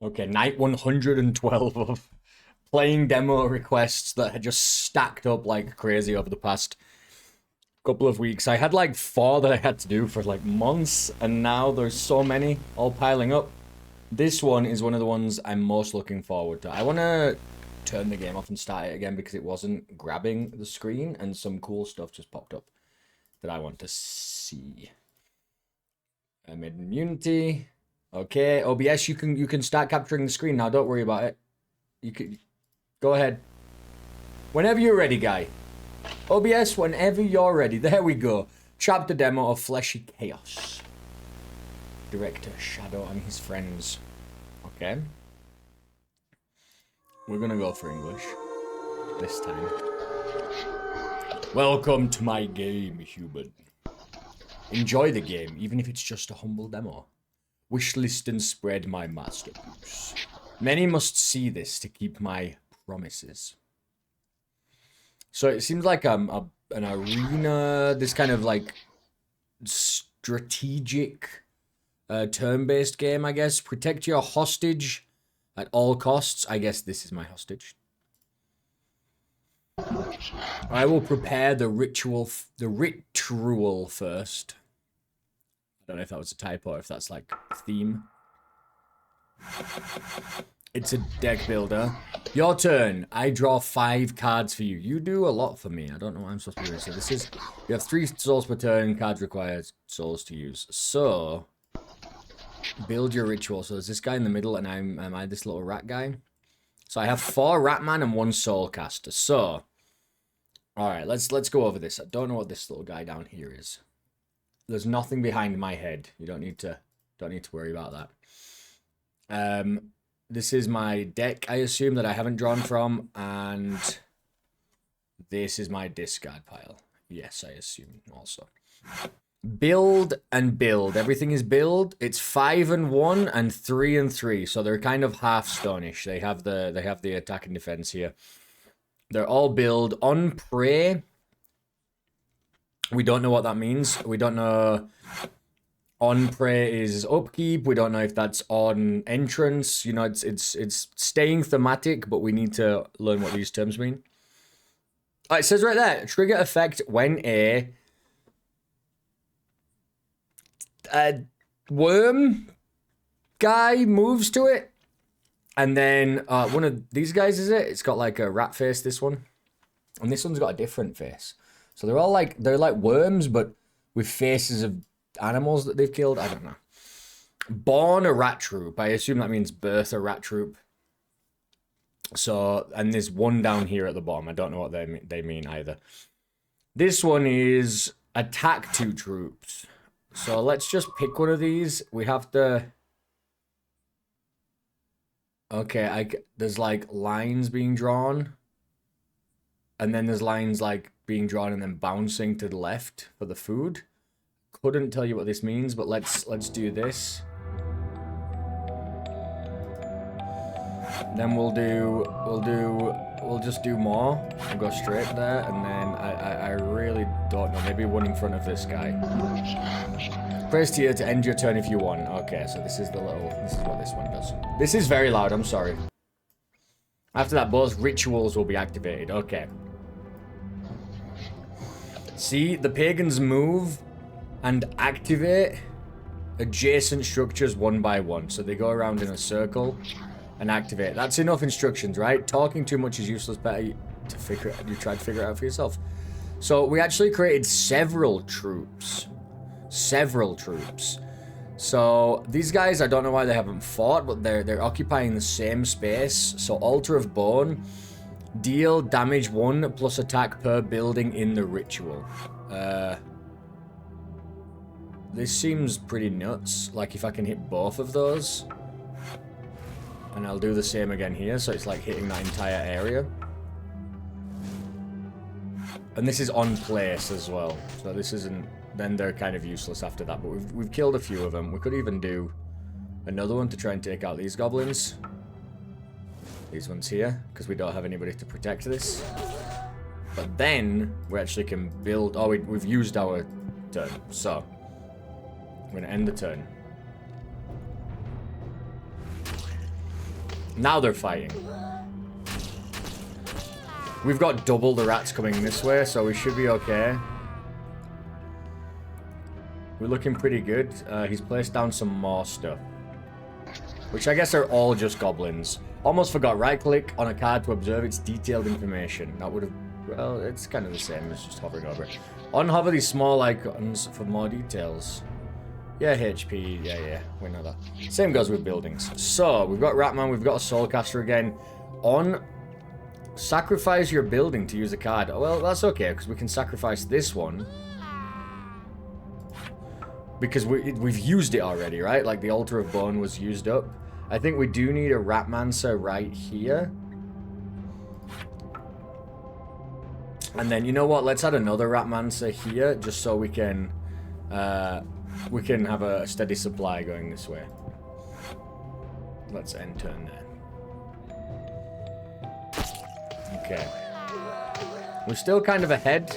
Okay, night 112 of playing demo requests that had just stacked up like crazy over the past couple of weeks. I had like 4 that I had to do for like months, and now there's so many all piling up. This one is one of the ones I'm most looking forward to. I want to turn the game off and start it again because it wasn't grabbing the screen, and some cool stuff just popped up that I want to see. I made immunity. Okay, OBS, you can start capturing the screen now. Don't worry about it. You can go ahead. Whenever you're ready, guy. OBS, whenever you're ready. There we go. Chapter demo of Fleshy Chaos. Director Shadow and his friends. Okay. We're gonna go for English this time. Welcome to my game, human. Enjoy the game, even if it's just a humble demo. Wishlist and spread my masterpiece. Many must see this to keep my promises. So it seems like an arena, this kind of like strategic turn-based game, I guess. Protect your hostage at all costs. I guess this is my hostage. I will prepare the ritual first. I don't know if that was a typo or if that's like theme. It's a deck builder. Your turn. I draw 5 cards for you. You do a lot for me. I don't know what I'm supposed to be doing. So this is, you have 3 souls per turn. Cards require souls to use. So build your ritual. So there's this guy in the middle, and am I this little rat guy? So I have 4 Ratman and 1 Soul Caster. So, all right, let's go over this. I don't know what this little guy down here is. There's nothing behind my head. You don't need to worry about that. This is my deck, I assume, that I haven't drawn from, and this is my discard pile. Yes, I assume also. Build and build. Everything is build. It's 5 and 1 and 3 and 3. So they're kind of half stonish. They have the attack and defense here. They're all build on prey. We don't know what that means. We don't know. On prey is upkeep. We don't know if that's on entrance. You know, it's staying thematic, but we need to learn what these terms mean. It says right there, trigger effect when a worm guy moves to it. And then one of these guys, is it? It's got like a rat face, this one. And this one's got a different face. So they're all like, they're like worms, but with faces of animals that they've killed. I don't know. Born a rat troop. I assume that means birth a rat troop. So, and there's one down here at the bottom. I don't know what they mean either. This one is attack 2 troops. So let's just pick one of these. We have to... Okay, there's like lines being drawn. And then there's lines like being drawn and then bouncing to the left for the food. Couldn't tell you what this means, but let's do this. Then we'll just do more. We'll go straight there, and then I really don't know. Maybe one in front of this guy. Press here to end your turn if you want. Okay, so this is what this one does. This is very loud, I'm sorry. After that, both rituals will be activated. Okay. See, the pagans move and activate adjacent structures one by one. So they go around in a circle and activate. That's enough instructions, right? Talking too much is useless. Better to figure it out. You try to figure it out for yourself. So we actually created several troops. Several troops. So these guys, I don't know why they haven't fought, but they're occupying the same space. So Altar of Bone, deal damage 1 plus attack per building in the ritual. This seems pretty nuts. Like if I can hit both of those. And I'll do the same again here, so it's like hitting that entire area. And this is on place as well. So this isn't... Then they're kind of useless after that, but we've killed a few of them. We could even do another one to try and take out these goblins. These ones here, because we don't have anybody to protect this. But then we actually can build... Oh, we've used our turn, so I'm going to end the turn. Now they're fighting. We've got double the rats coming this way, so we should be okay. We're looking pretty good. He's placed down some more stuff. Which I guess are all just goblins. Almost forgot, right-click on a card to observe its detailed information. That would have... Well, it's kind of the same as just hovering over it. Unhover these small icons for more details. Yeah, HP, yeah, we know that. Same goes with buildings. So, we've got Ratman, we've got a Soulcaster again. On... Sacrifice your building to use a card. Well, that's okay, because we can sacrifice this one. Because we've used it already, right? Like, the Altar of Bone was used up. I think we do need a Ratmancer right here. And then, you know what? Let's add another Ratmancer here, just so we can have a steady supply going this way. Let's end turn there. Okay. We're still kind of ahead.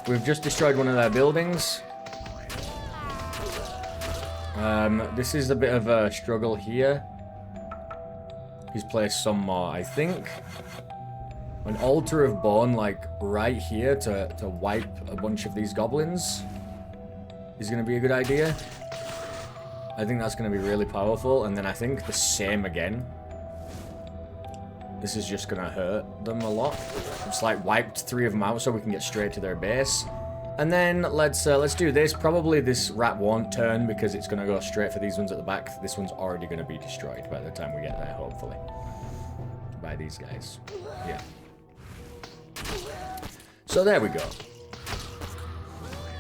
We've just destroyed one of their buildings. This is a bit of a struggle here. He's placed some more, I think. An Altar of Bone, like, right here to wipe a bunch of these goblins is going to be a good idea. I think that's going to be really powerful. And then I think the same again. This is just going to hurt them a lot. Just, like, wiped 3 of them out so we can get straight to their base. And then let's do this. Probably this rat won't turn because it's going to go straight for these ones at the back. This one's already going to be destroyed by the time we get there, hopefully. By these guys. Yeah. So there we go.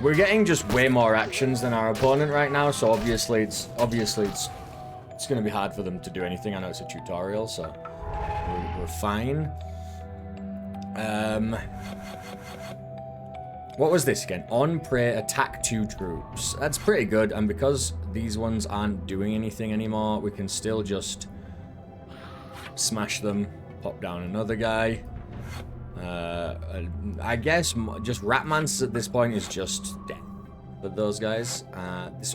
We're getting just way more actions than our opponent right now, so obviously it's going to be hard for them to do anything. I know it's a tutorial, so we're fine. What was this again? On prey, attack 2 troops. That's pretty good, and because these ones aren't doing anything anymore, we can still just smash them, pop down another guy. I guess just Ratmans at this point is just dead for those guys.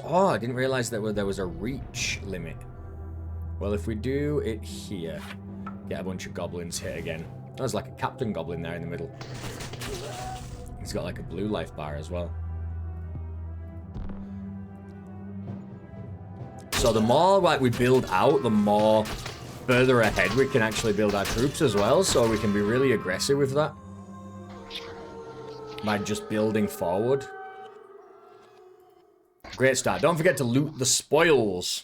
Oh, I didn't realize that there was a reach limit. Well, if we do it here, get a bunch of goblins hit again. There's like a captain goblin there in the middle. He's got like a blue life bar as well. So the more like we build out, the more further ahead we can actually build our troops as well. So we can be really aggressive with that. By just building forward. Great start. Don't forget to loot the spoils.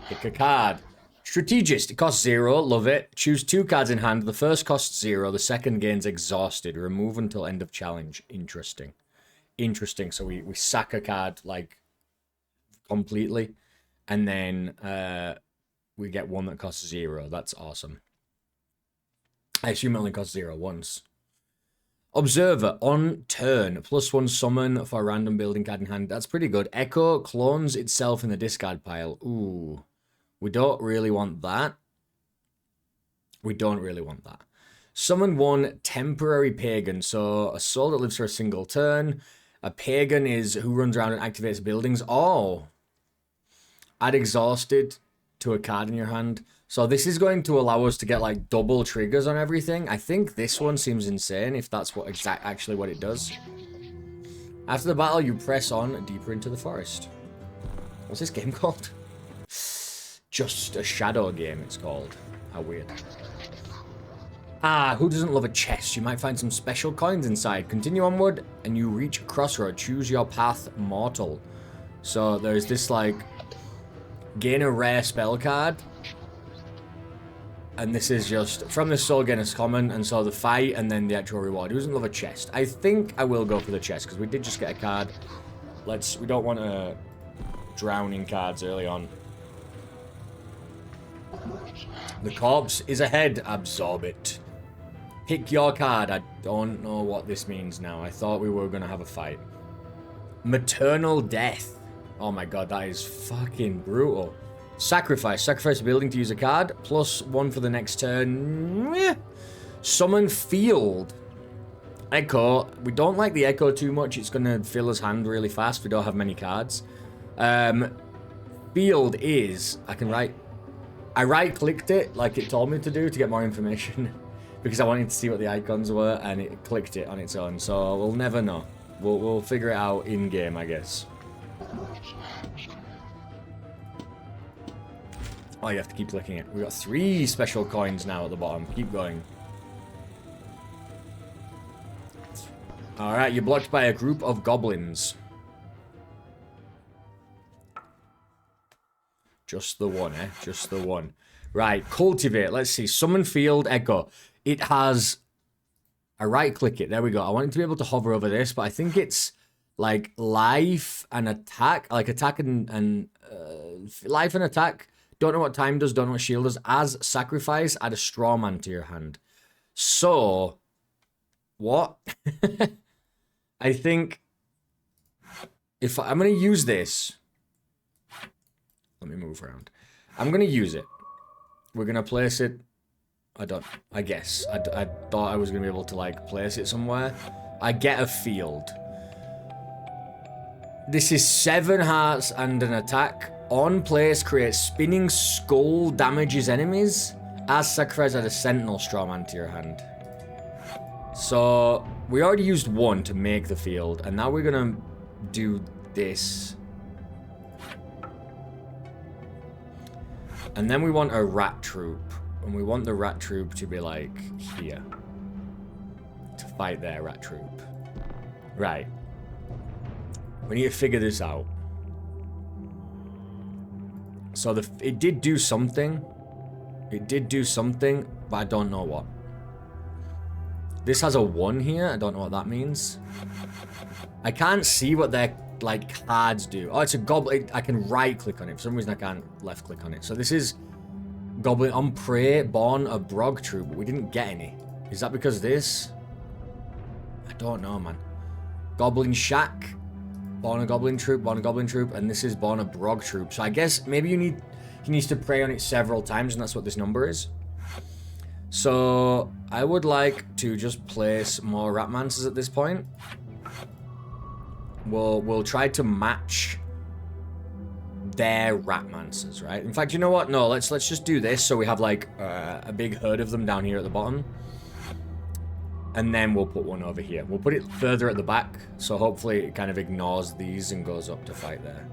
Pick a card. Strategist. It costs 0. Love it. Choose 2 cards in hand. The first costs 0. The second gains exhausted. Remove until end of challenge. Interesting. Interesting. So we sack a card, like, completely. And then we get one that costs 0. That's awesome. I assume it only costs 0 once. Observer. On turn. +1 summon for a random building card in hand. That's pretty good. Echo clones itself in the discard pile. Ooh. We don't really want that. We don't really want that. Summon 1 temporary pagan. So a soul that lives for a single turn. A pagan is who runs around and activates buildings. Oh. Add exhausted to a card in your hand. So this is going to allow us to get like double triggers on everything. I think this one seems insane if that's what actually what it does. After the battle, you press on deeper into the forest. What's this game called? Just a shadow game, it's called. How weird. Ah, who doesn't love a chest? You might find some special coins inside. Continue onward, and you reach a crossroad. Choose your path, mortal. So there's this, like, gain a rare spell card. And this is just, from this soul, gain a common, and so the fight, and then the actual reward. Who doesn't love a chest? I think I will go for the chest, because we did just get a card. We don't want to drown in cards early on. The corpse is ahead. Absorb it. Pick your card. I don't know what this means now. I thought we were going to have a fight. Maternal death. Oh my god, that is fucking brutal. Sacrifice. Sacrifice a building to use a card. +1 for the next turn. Summon field. Echo. We don't like the echo too much. It's going to fill his hand really fast. We don't have many cards. Field is... I can write... I right-clicked it like it told me to do to get more information because I wanted to see what the icons were, and it clicked it on its own. So we'll never know. We'll figure it out in game, I guess. Oh, you have to keep clicking it. We got 3 special coins now at the bottom. Keep going. All right, you're blocked by a group of goblins. Just the one, eh? Just the one. Right, cultivate. Let's see. Summon field echo. It has... I right-click it. There we go. I want it to be able to hover over this, but I think it's like life and attack. Like attack and life and attack. Don't know what time does. Don't know what shield does. As sacrifice, add a straw man to your hand. So... What? I think... If I'm going to use this... Let me move around. I'm going to use it. We're going to place it... I guess. I thought I was going to be able to, like, place it somewhere. I get a field. This is 7 hearts and an attack. On place, creates spinning skull, damages enemies. As sacrifice, add a sentinel strawman to your hand. So, we already used 1 to make the field. And now we're going to do this. And then we want a rat troop. And we want the rat troop to be, like, here. To fight their rat troop. Right. We need to figure this out. So, it did do something. It did do something, but I don't know what. This has a 1 here. I don't know what that means. I can't see what their, like, cards do. Oh, it's a goblin. I can right-click on it. For some reason, I can't left-click on it. So, this is... Goblin on prey, born a Brog troop, but we didn't get any. Is that because of this? I don't know, man. Goblin Shack, born a Goblin troop, and this is born a Brog troop. So I guess maybe he needs to prey on it several times, and that's what this number is. So I would like to just place more Ratmancers at this point. We'll try to match their Ratmancers, right? In fact, you know what? No, let's just do this so we have like a big herd of them down here at the bottom. And then we'll put one over here. We'll put it further at the back, so hopefully it kind of ignores these and goes up to fight there.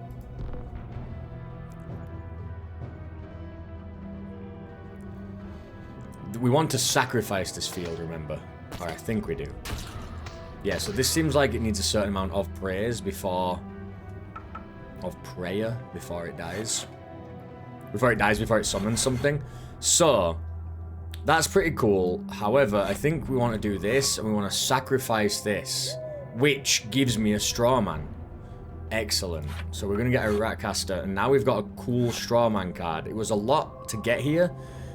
We want to sacrifice this field, remember? Or I think we do. Yeah, so this seems like it needs a certain amount of praise before... Of prayer before it dies. Before it summons something. So, that's pretty cool. However, I think we want to do this, and we want to sacrifice this, which gives me a straw man. Excellent. So we're going to get a Ratcaster, and now we've got a cool straw man card. It was a lot to get here,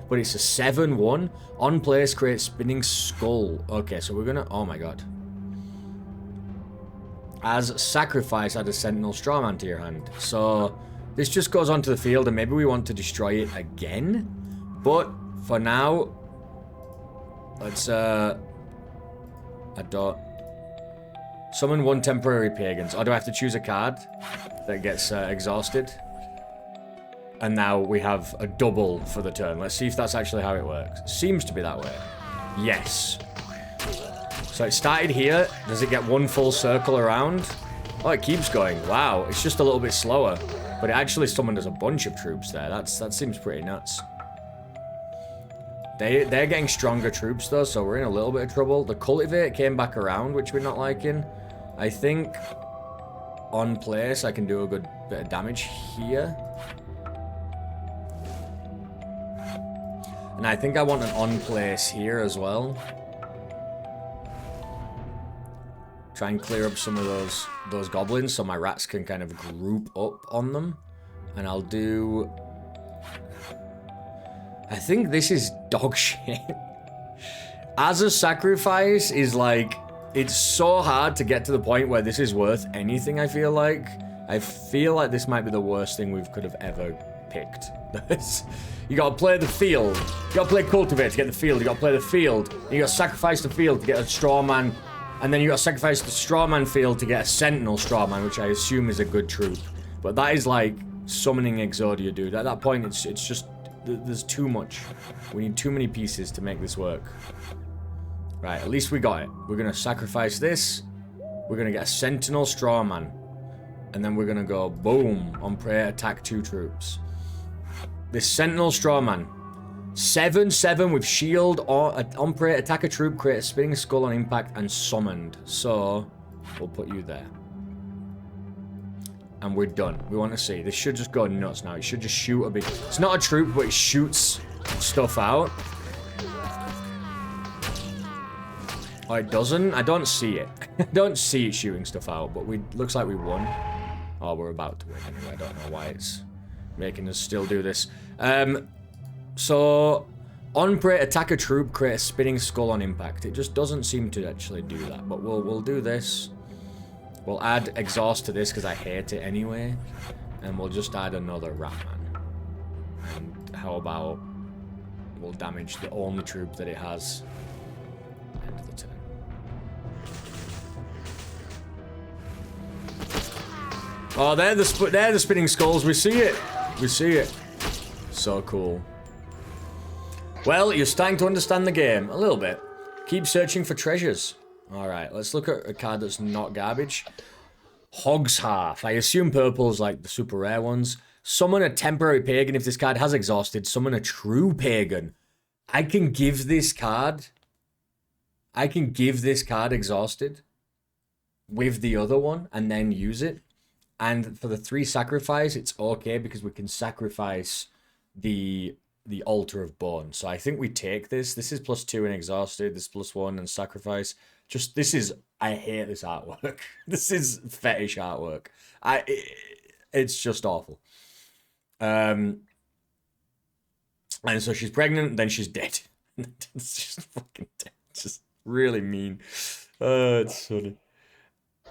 but it's a 7/1. On place, create spinning skull. Okay, so we're going to... Oh my god. As sacrifice, add a sentinel strawman to your hand. So this just goes onto the field, and maybe we want to destroy it again. But for now, let's I don't summon 1 temporary pagans. Or do I have to choose a card that gets exhausted? And now we have a double for the turn. Let's see if that's actually how it works. Seems to be that way. Yes. So it started here. Does it get 1 full circle around? Oh, it keeps going. Wow, it's just a little bit slower. But it actually summoned us a bunch of troops there. That seems pretty nuts. They're getting stronger troops though, so we're in a little bit of trouble. The cultivate came back around, which we're not liking. I think on place I can do a good bit of damage here. And I think I want an on place here as well. Try and clear up some of those goblins so my rats can kind of group up on them. And I'll do... I think this is dog shit. As a sacrifice is like... It's so hard to get to the point where this is worth anything, I feel like. I feel like this might be the worst thing we could have ever picked. You gotta play the field. You gotta play cultivate to get the field. You gotta play the field. You gotta sacrifice the field to get a straw man. And then you got to sacrifice the strawman field to get a sentinel strawman, which I assume is a good troop. But that is like summoning Exodia, dude. At that point, it's just there's too much. We need too many pieces to make this work. Right, at least we got it. We're gonna sacrifice this. We're gonna get a Sentinel Strawman. And then we're gonna go boom on prey, attack 2 troops. This Sentinel Strawman. 7/7 with shield or on prey, attack a troop, create a spinning skull on impact, and summoned. So we'll put you there. And we're done. We want to see. This should just go nuts now. It should just shoot a big... It's not a troop, but it shoots stuff out. Oh, it doesn't? I don't see it. I don't see it shooting stuff out, but looks like we won. Oh, we're about to win anyway. I don't know why it's making us still do this. So, on prey, attack a troop, create a spinning skull on impact. It just doesn't seem to actually do that, but we'll do this. We'll add exhaust to this because I hate it anyway. And we'll just add another Ratman. And how about we'll damage the only troop that it has. End of the turn. Oh, they're the spinning skulls. We see it. We see it. So cool. Well, you're starting to understand the game a little bit. Keep searching for treasures. Alright, let's look at a card that's not garbage. Hog's Half. I assume purple's like the super rare ones. Summon a temporary pagan if this card has exhausted. Summon a true pagan. I can give this card exhausted with the other one and then use it. And for the 3 sacrifice, it's okay because we can sacrifice the Altar of Bone. So I think we take this. This is +2 and exhausted. This +1 and sacrifice. Just, this is, I hate this artwork. This is fetish artwork. It's just awful. And so she's pregnant, then she's dead. It's just fucking dead. It's just really mean. It's funny.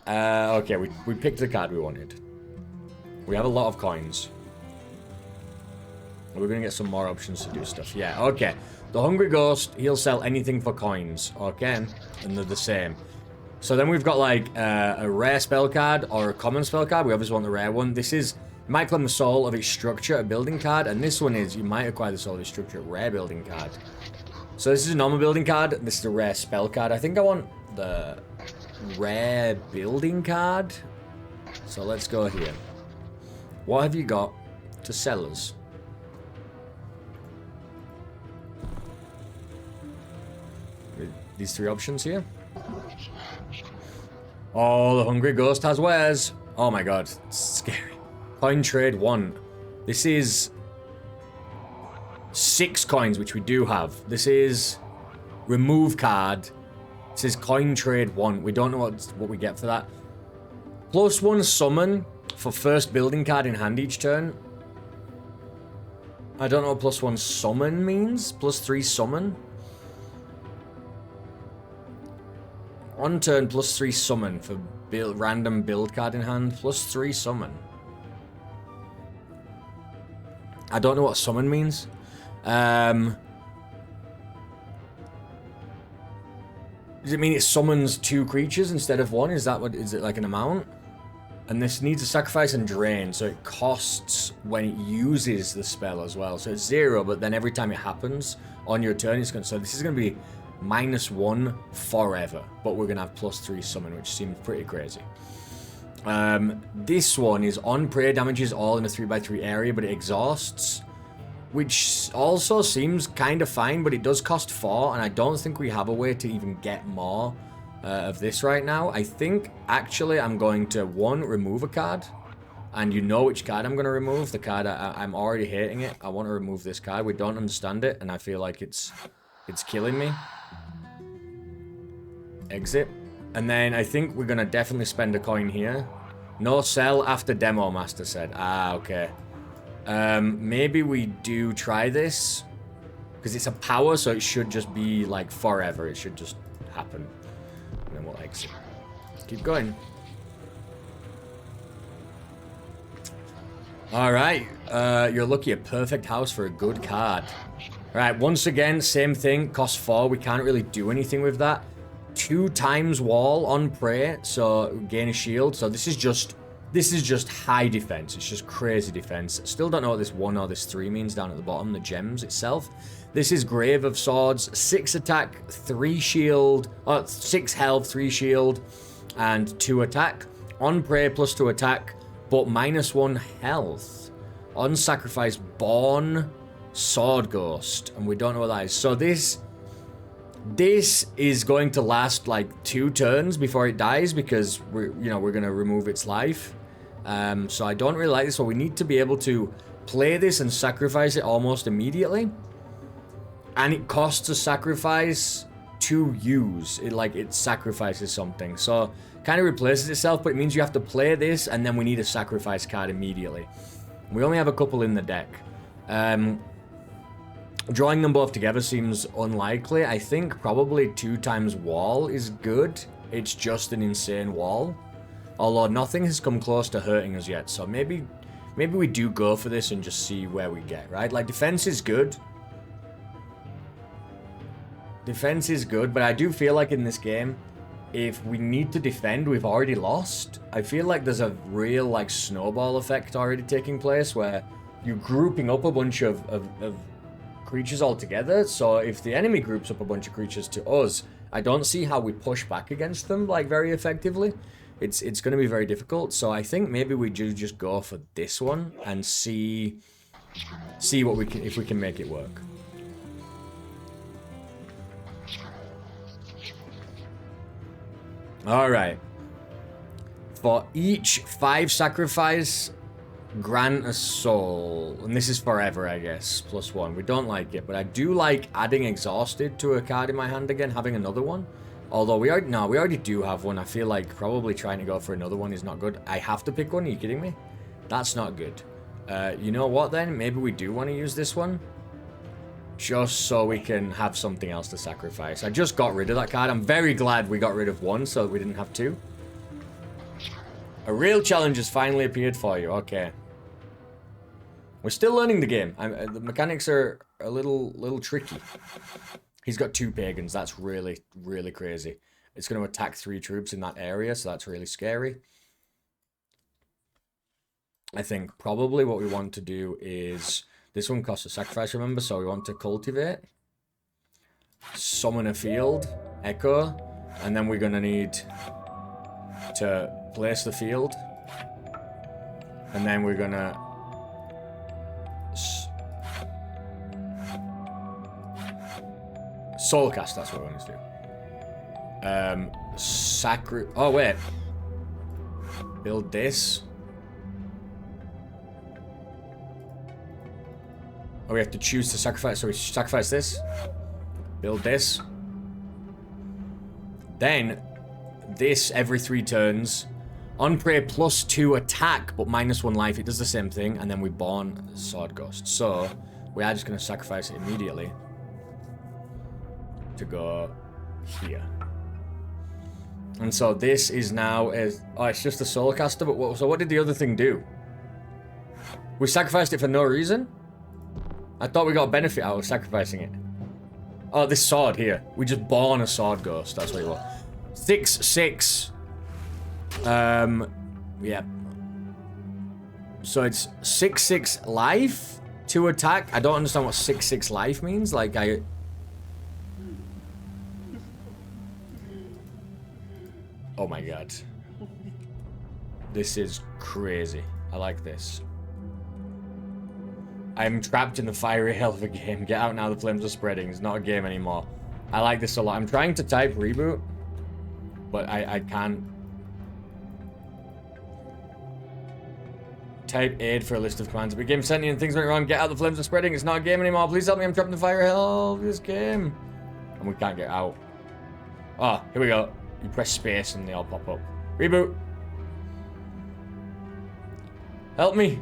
Okay, we picked the card we wanted. We have a lot of coins. We're gonna get some more options to do stuff. Yeah, okay. The Hungry Ghost, he'll sell anything for coins, okay? And they're the same. So then we've got like a rare spell card or a common spell card. We obviously want the rare one. This is, might claim the soul of its structure, a building card. And this one is, you might acquire the soul of its structure, a rare building card. So this is a normal building card. This is a rare spell card. I think I want the rare building card. So let's go here. What have you got to sell us? These 3 options here. Oh, the Hungry Ghost has wares. Oh my god, it's scary. Coin trade 1. This is 6 coins, which we do have. This is remove card. This is coin trade 1. We don't know what we get for that. +1 summon for first building card in hand each turn. I don't know what +1 summon means. +3 summon. On turn, +3 summon for random build card in hand. +3 summon. I don't know what summon means. Does it mean it summons 2 creatures instead of 1? Is that what? Is it like an amount? And this needs a sacrifice and drain, so it costs when it uses the spell as well. So it's 0, but then every time it happens on your turn, it's going to. So this is going to be -1 forever, but we're gonna have +3 summon, which seems pretty crazy. This one is on prey, damages all in a 3x3 area, but it exhausts, which also seems kind of fine, but it does cost 4, and I don't think we have a way to even get more of this right now. I think actually I'm going to 1, remove a card, and you know which card I'm going to remove. The card I'm already hating it. I want to remove this card. We don't understand it, and I feel like it's killing me. Exit. And then I think we're going to definitely spend a coin here. No sell after Demo Master said. Ah, okay. Maybe we do try this. Because it's a power, so it should just be like forever. It should just happen. And then we'll exit. Keep going. Alright. You're lucky, a perfect house for a good card. Alright, once again, same thing. Cost 4. We can't really do anything with that. 2 times wall on prey, so gain a shield. So this is just This is just high defense. It's just crazy defense. Still don't know what this 1 or this 3 means down at the bottom, the gems itself. This is Grave of Swords, 6 attack, 3 shield, 6 health, 3 shield, and 2 attack. On prey, plus 2 attack, but -1 health. On sacrifice, Born Sword Ghost, and we don't know what that is. So this is going to last like 2 turns before it dies because we're going to remove its life. So I don't really like this. So we need to be able to play this and sacrifice it almost immediately. And it costs a sacrifice to use. It sacrifices something. So kind of replaces itself, but it means you have to play this and then we need a sacrifice card immediately. We only have a couple in the deck. Drawing them both together seems unlikely. I think probably 2 times wall is good. It's just an insane wall. Although nothing has come close to hurting us yet. So maybe we do go for this and just see where we get, right? Like, defense is good. Defense is good, but I do feel like in this game, if we need to defend, we've already lost. I feel like there's a real, like, snowball effect already taking place where you're grouping up a bunch of creatures all together. So if the enemy groups up a bunch of creatures to us, I don't see how we push back against them, like, very effectively. It's going to be very difficult. So I think maybe we do just go for this one and see what we can, if we can make it work. All right. For each 5 sacrifice, grant a soul. And this is forever, I guess. +1. We don't like it, but I do like adding Exhausted to a card in my hand again, having another one. Although we already do have one. I feel like probably trying to go for another one is not good. I have to pick one. Are you kidding me? That's not good. You know what then? Maybe we do want to use this one. Just so we can have something else to sacrifice. I just got rid of that card. I'm very glad we got rid of 1 so we didn't have 2. A real challenge has finally appeared for you. Okay. We're still learning the game. The mechanics are a little tricky. He's got 2 pagans. That's really, really crazy. It's going to attack 3 troops in that area, so that's really scary. I think probably what we want to do is... This one costs a sacrifice, remember? So we want to cultivate. Summon a field. Echo. And then we're going to need to place the field. And then we're going to... Soulcast, that's what we want to do. Oh, wait. Build this. Oh, we have to choose to sacrifice. So we sacrifice this. Build this. Then, this every 3 turns. On prey, +2 attack, but -1 life. It does the same thing. And then we Born Sword Ghost. So, we are just going to sacrifice it immediately. To go here. And so this is now it's just a soulcaster, but so what did the other thing do? We sacrificed it for no reason? I thought we got a benefit out of sacrificing it. Oh, this sword here. We just Born a Sword Ghost, that's what it was. 6/6. Yeah. So it's 6/6 life, 2 attack. I don't understand what 6/6 life means. Like Oh my god. This is crazy. I like this. I'm trapped in the fiery hell of a game. Get out now, the flames are spreading. It's not a game anymore. I like this a lot. I'm trying to type reboot, but I can't. Type aid for a list of commands. The game sentient, things went wrong. Get out, the flames are spreading. It's not a game anymore. Please help me. I'm trapped in the fiery hell of this game. And we can't get out. Oh, here we go. You press space and they all pop up. Reboot. Help me.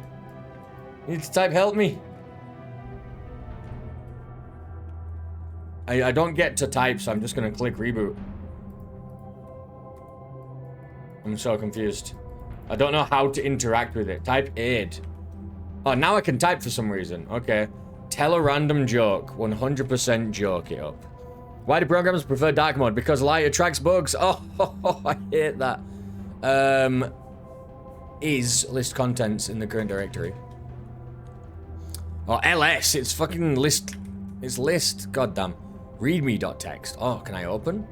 You need to type help me. I don't get to type, so I'm just going to click reboot. I'm so confused. I don't know how to interact with it. Type aid. Oh, now I can type for some reason. Okay. Tell a random joke. 100% joke it up. Why do programmers prefer dark mode? Because light attracts bugs. Oh, I hate that. is list contents in the current directory. Oh, ls. It's fucking list. It's list. Goddamn. Readme.txt. Oh, can I open?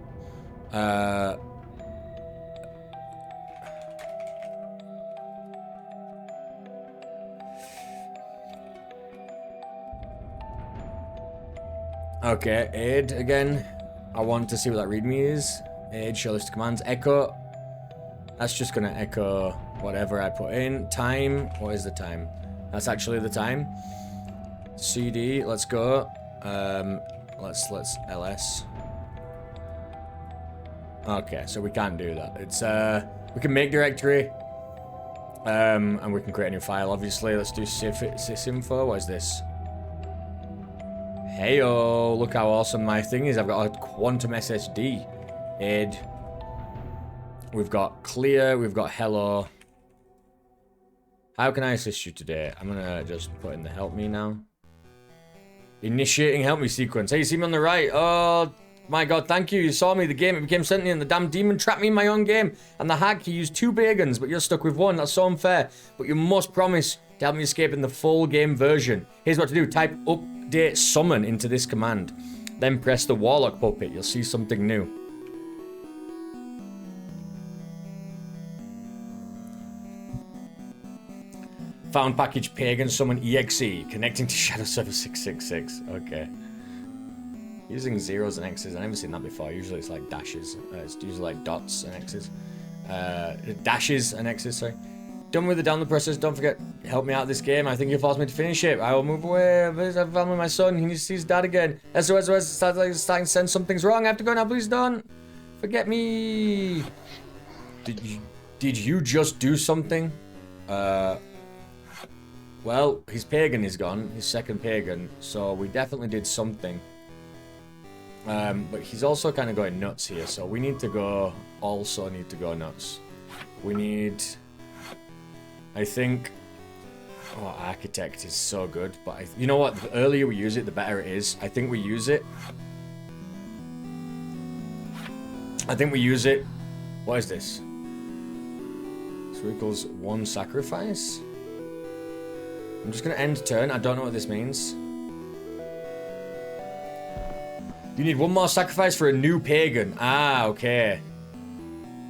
Okay, aid again. I want to see what that readme is. Aid, show list of commands. Echo. That's just gonna echo whatever I put in. Time. What is the time? That's actually the time. CD. Let's go. Let's ls. Okay, so we can't do that. It's we can make directory. And we can create a new file. Obviously, let's do sysinfo. What is this? Heyo, look how awesome my thing is. I've got a quantum SSD. Aid. We've got clear, we've got hello. How can I assist you today? I'm gonna just put in the help me now. Initiating help me sequence. Hey, you see me on the right? Oh my god, thank you. You saw me, the game, it became sentient. The damn demon trapped me in my own game. And the hack, he used 2 pagans, but you're stuck with 1. That's so unfair. But you must promise to help me escape in the full game version. Here's what to do. Type update summon into this command. Then press the warlock puppet. You'll see something new. Found package pagan summon exe. Connecting to shadow server 666. Okay. Using zeros and x's. I've never seen that before. Usually it's like dashes. It's usually like dots and x's. Dashes and x's, sorry. Done with the download process. Don't forget, help me out this game. I think you forced me to finish it. I will move away. I'm with my son. He needs to see his dad again. SOS, starting to sense something's wrong. I have to go now. Please don't forget me. Did you just do something? Well, his pagan is gone. His second pagan. So we definitely did something. But he's also kind of going nuts here. So we need to go nuts. We need... I think... Oh, Architect is so good. But you know what? The earlier we use it, the better it is. I think we use it. What is this? So equals 1 sacrifice? I'm just going to end turn. I don't know what this means. You need 1 more sacrifice for a new pagan. Ah, okay.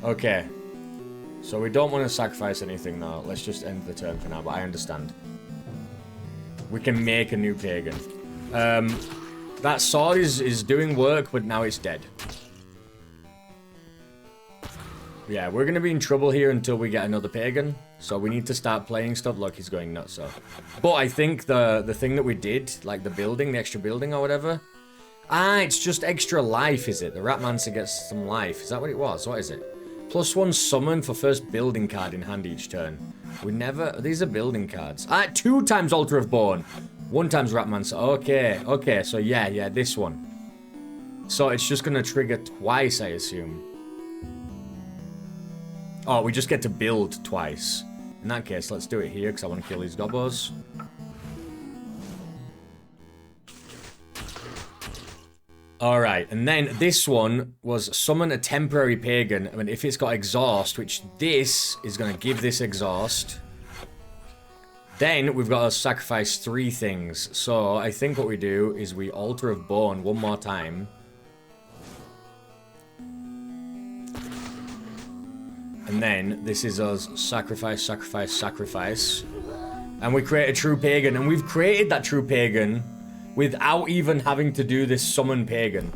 Okay. So we don't want to sacrifice anything now. Let's just end the turn for now, but I understand. We can make a new pagan. That sword is doing work, but now it's dead. Yeah, we're going to be in trouble here until we get another pagan. So we need to start playing stuff. Look, he's going nuts, so. But I think the thing that we did, like the building, the extra building or whatever. Ah, it's just extra life, is it? The Ratmancer gets some life. Is that what it was? What is it? +1 summon for first building card in hand each turn. We never... These are building cards. Ah, 2 times Altar of Bone. 1 times Ratmancer. Okay, okay. So yeah, this one. So it's just going to trigger twice, I assume. Oh, we just get to build twice. In that case, let's do it here, because I want to kill these gobos. Alright, and then this one was summon a temporary pagan. I mean, if it's got exhaust, which this is going to give this exhaust. Then we've got to sacrifice 3 things. So I think what we do is we Altar of Bone 1 more time. And then this is us sacrifice, sacrifice, sacrifice. And we create a true pagan. And we've created that true pagan without even having to do this summon pagan.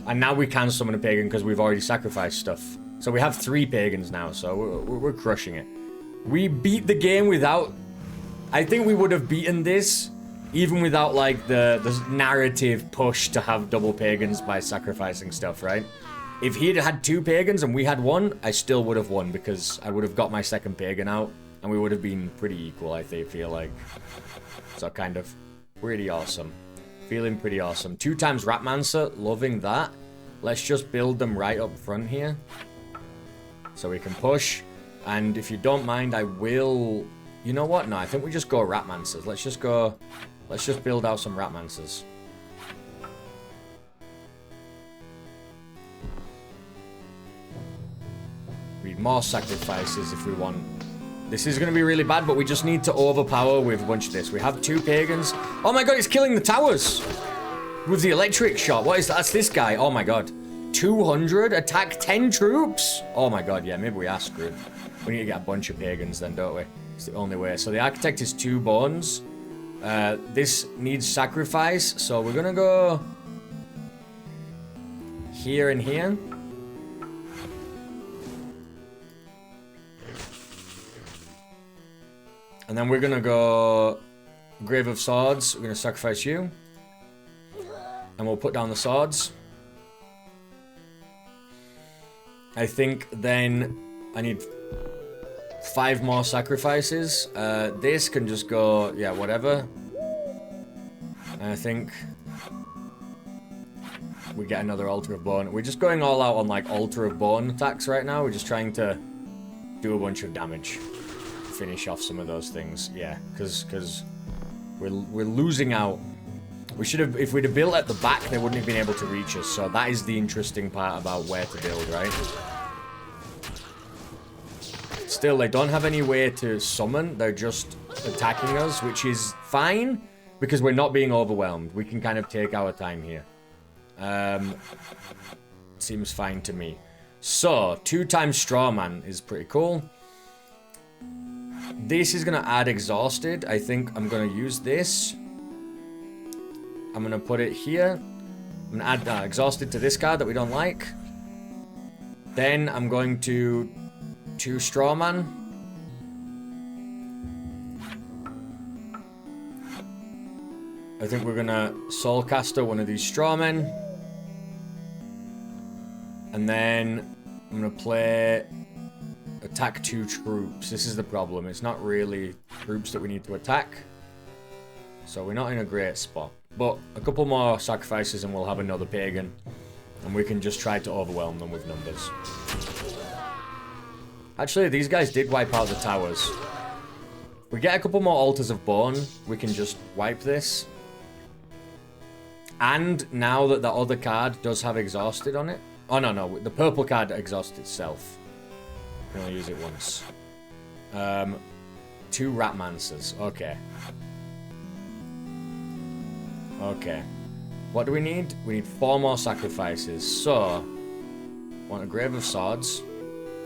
And now we can summon a pagan because we've already sacrificed stuff. So we have 3 pagans now, so we're crushing it. We beat the game without... I think we would have beaten this even without, like, the narrative push to have double pagans by sacrificing stuff, right? If he'd had 2 pagans and we had 1, I still would have won because I would have got my second pagan out and we would have been pretty equal, I feel like. So kind of pretty awesome. Feeling pretty awesome. 2 times Ratmancer, loving that. Let's just build them right up front here. So we can push. And if you don't mind, I will... You know what? No, I think we just go Ratmancers. Let's just go... Let's just build out some Ratmancers. Read more sacrifices if we want. This is going to be really bad, but we just need to overpower with a bunch of this. We have 2 pagans. Oh my god, it's killing the towers! With the electric shot. What is that? That's this guy. Oh my god. 200? Attack 10 troops? Oh my god, yeah, maybe we are screwed. We need to get a bunch of pagans then, don't we? It's the only way. So the architect is 2 bones. This needs sacrifice, so we're gonna go here and here. And then we're gonna go Grave of Swords. We're gonna sacrifice you. And we'll put down the swords. I think then I need 5 more sacrifices. This can just go, yeah, whatever. And I think we get another Altar of Bone. We're just going all out on like Altar of Bone attacks right now. We're just trying to do a bunch of damage. Finish off some of those things, yeah, because we're losing out. We should have, if we'd have built at the back, they wouldn't have been able to reach us. So that is the interesting part about where to build, right? Still, they don't have any way to summon. They're just attacking us, which is fine because we're not being overwhelmed. We can kind of take our time here. Seems fine to me. So 2 times Strawman is pretty cool. This is going to add Exhausted. I think I'm going to use this. I'm going to put it here. I'm going to add Exhausted to this card that we don't like. Then I'm going to 2 Strawman. I think we're going to Soulcaster one of these Strawmen. And then I'm going to play... Attack 2 troops. This is the problem. It's not really troops that we need to attack. So we're not in a great spot. But a couple more sacrifices and we'll have another pagan. And we can just try to overwhelm them with numbers. Actually, these guys did wipe out the towers. If we get a couple more Altars of Bone, we can just wipe this. And now that the other card does have Exhausted on it. Oh, no. The purple card exhausts itself. Can only use it once. 2 Ratmancers. Okay. Okay. What do we need? We need 4 more sacrifices. So, want a Grave of Swords.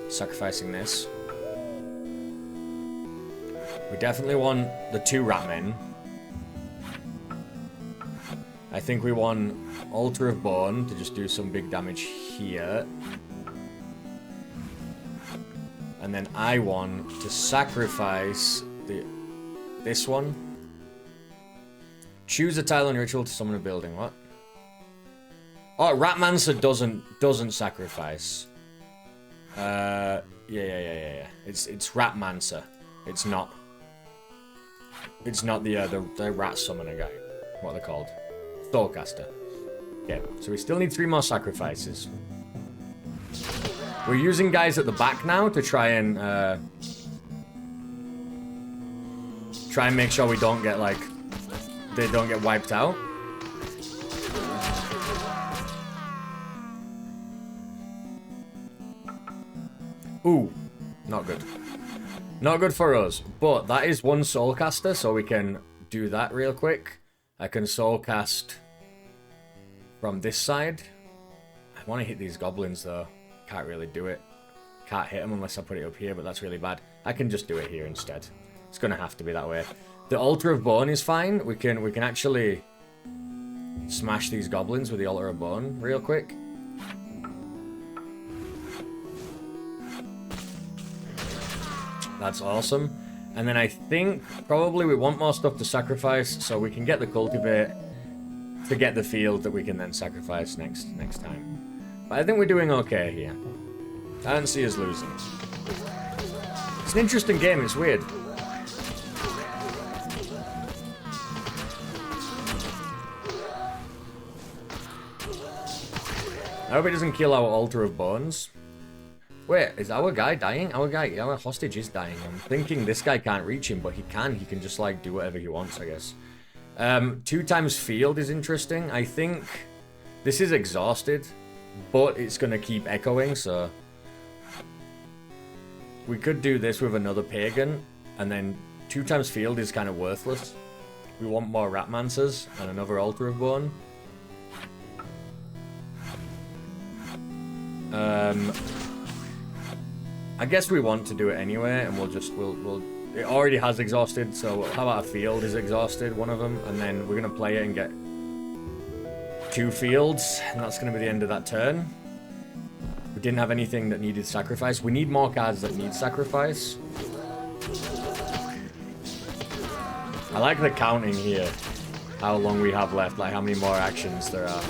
Sacrificing this. We definitely want the 2 Ratmen. I think we want Altar of Bone to just do some big damage here. And then I want to sacrifice this one. Choose a tile and ritual to summon a building. What? Oh, Ratmancer doesn't sacrifice. Yeah. It's Ratmancer. It's not the rat summoner guy. What are they called? Soulcaster. Yeah. So we still need 3 more sacrifices. We're using guys at the back now to try and make sure we don't get, like, they don't get wiped out. Ooh, not good. Not good for us, but that is 1 Soulcaster, so we can do that real quick. I can Soulcast from this side. I want to hit these goblins, though. Can't really do it. Can't hit them unless I put it up here, but that's really bad. I can just do it here instead. It's gonna have to be that way. The Altar of Bone is fine. We can actually smash these goblins with the Altar of Bone real quick. That's awesome. And then I think probably we want more stuff to sacrifice so we can get the Cultivate to get the field that we can then sacrifice next time. But I think we're doing okay here. I don't see us losing. It's an interesting game, it's weird. I hope it doesn't kill our Altar of Bones. Wait, is our guy dying? Our hostage is dying. I'm thinking this guy can't reach him, but he can. He can just, like, do whatever he wants, I guess. 2 times field is interesting. I think this is exhausted, but it's going to keep echoing, so... we could do this with another pagan, and then 2 times field is kind of worthless. We want more Ratmancers and another Altar of Bone. I guess we want to do it anyway, and we'll it already has exhausted, so how about a field is exhausted, one of them, and then we're gonna play it and get 2 fields, and that's gonna be the end of that turn. We didn't have anything that needed sacrifice. We need more cards that need sacrifice. I like the counting here, how long we have left, like how many more actions there are.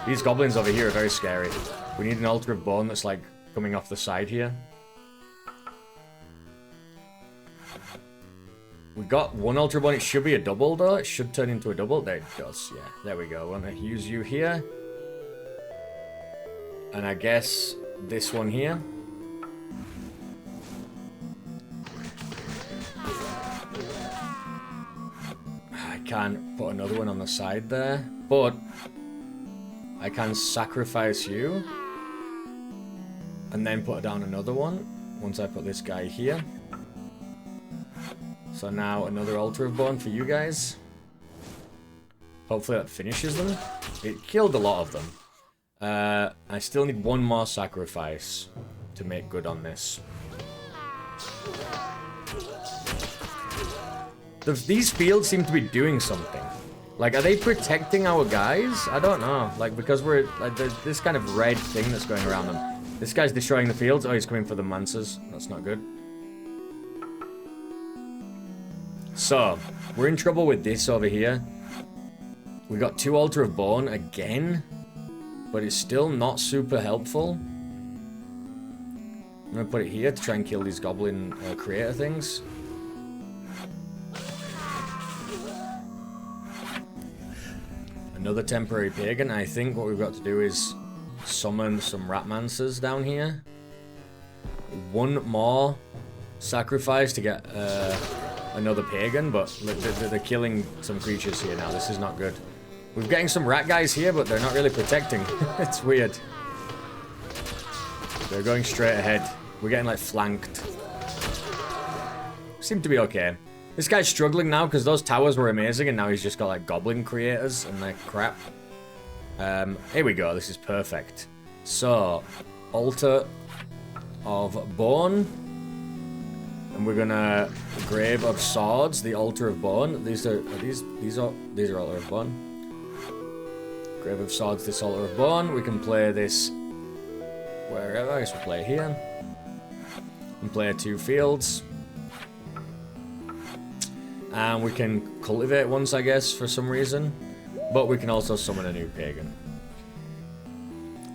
These goblins over here are very scary. We need an Altar of Bone that's like coming off the side here. We got 1 Altar of Bone. It should be a double though. It should turn into a double. There it goes. Yeah, there we go. I'm gonna use you here. And I guess this one here. I can't put another one on the side there, but I can sacrifice you and then put down another one once I put this guy here. So now another Altar of Bone for you guys. Hopefully that finishes them. It killed a lot of them. I still need 1 more sacrifice to make good on this. These fields seem to be doing something. Like, are they protecting our guys? I don't know. Like, because we're like there's this kind of red thing that's going around them. This guy's destroying the fields. Oh, he's coming for the Mancers. That's not good. So, we're in trouble with this over here. We got 2 Altar of Bone again. But it's still not super helpful. I'm gonna put it here to try and kill these goblin creator things. Another temporary pagan. I think what we've got to do is summon some Ratmancers down here. 1 more sacrifice to get another pagan, but they're killing some creatures here now. This is not good. We're getting some rat guys here, but they're not really protecting. It's weird. They're going straight ahead. We're getting, like, flanked. Seem to be okay. This guy's struggling now because those towers were amazing, and now he's just got, like, goblin creators, and they're crap. Here we go. This is perfect. So, Altar of Bone. And we're gonna Grave of Swords, the Altar of Bone. These are Altar of Bone. Grave of Swords, this Altar of Bone. We can play this wherever. I guess we'll play here. And play 2 fields. And we can cultivate ones, I guess, for some reason. But we can also summon a new pagan.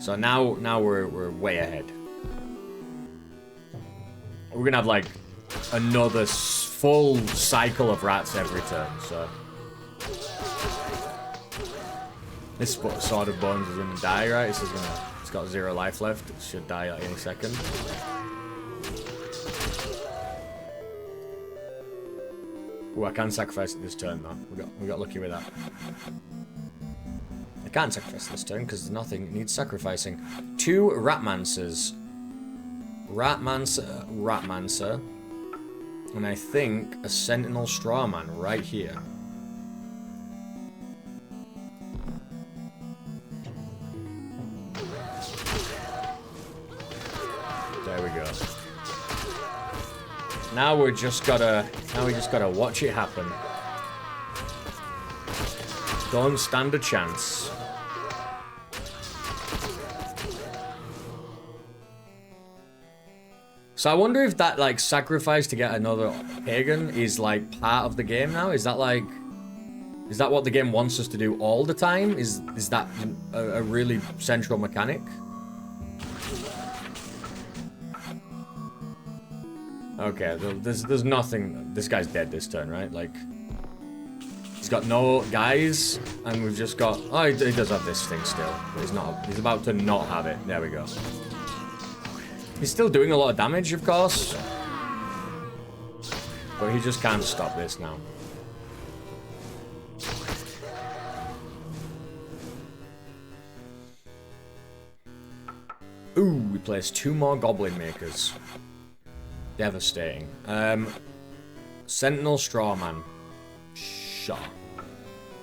So now we're way ahead. We're gonna have like another full cycle of rats every turn, so. This Sword of Bones is gonna die, right? It's got 0 life left. It should die at any second. Ooh, I can sacrifice it this turn though. We got lucky with that. I can't sacrifice this turn because there's nothing that needs sacrificing. 2 Ratmancers. Ratmancer. And I think a Sentinel Strawman right here. There we go. Now we just gotta watch it happen. Don't stand a chance. So I wonder if that, like, sacrifice to get another pagan is, like, part of the game now? Is that what the game wants us to do all the time? Is that a really central mechanic? Okay, there's nothing. This guy's dead this turn, right? Like, he's got no guys, and we've just got. Oh, he does have this thing still, but he's not. He's about to not have it. There we go. He's still doing a lot of damage, of course, but he just can't stop this now. Ooh, we placed 2 more Goblin Makers. Devastating. Sentinel Strawman. Sure.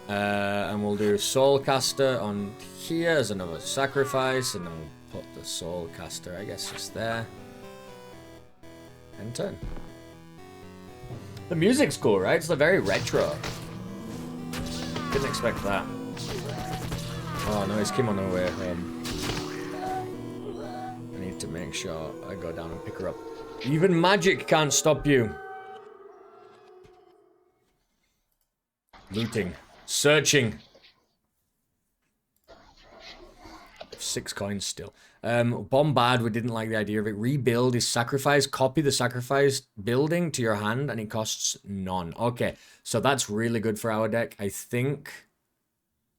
And we'll do Soulcaster on here as another sacrifice, and then we'll put the Soulcaster, I guess, just there. And turn. The music's cool, right? It's very retro. Didn't expect that. Oh no, he's came on the way home. I need to make sure I go down and pick her up. Even magic can't stop you. Looting. Searching. 6 coins still. Bombard, we didn't like the idea of it. Rebuild is sacrifice. Copy the sacrifice building to your hand and it costs none. Okay, so that's really good for our deck. I think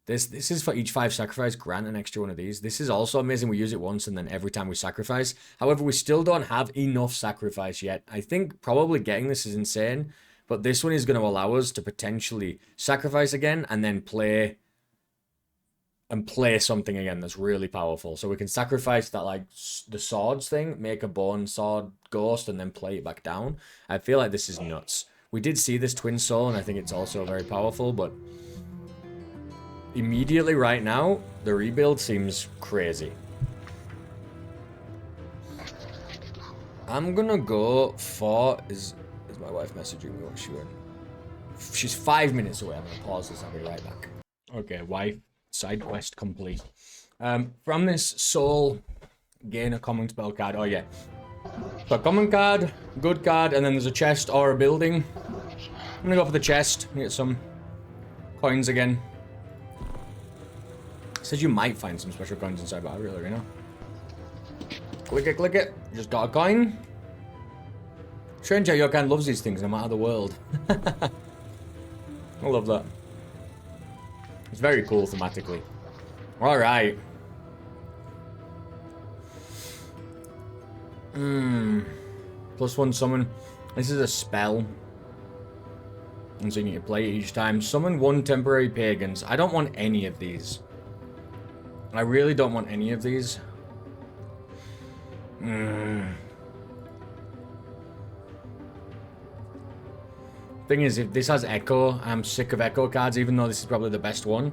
this is for each 5 sacrifice, grant an extra one of these. This is also amazing. We use it once and then every time we sacrifice. However, we still don't have enough sacrifice yet. I think probably getting this is insane, but this one is going to allow us to potentially sacrifice again and then play something again that's really powerful. So we can sacrifice that, like, the swords thing, make a bone sword ghost, and then play it back down. I feel like this is nuts. We did see this Twin Soul, and I think it's also very powerful, but immediately right now, the rebuild seems crazy. I'm gonna go for... Is my wife messaging me? What's she doing? She's 5 minutes away. I'm gonna pause this. I'll be right back. Okay, wife. Side quest complete. From this soul, gain a common spell card. Oh yeah. So common card, good card, and then there's a chest or a building. I'm gonna go for the chest. Get some coins again. It says you might find some special coins inside, but I really don't know. Click it, click it. Just got a coin. Strange how your kind loves these things no matter the world. I love that. It's very cool thematically. Alright. +1 summon. This is a spell. And so you need to play it each time. Summon 1 temporary pagans. I don't want any of these. I really don't want any of these. Thing is, if this has Echo, I'm sick of Echo cards, even though this is probably the best one.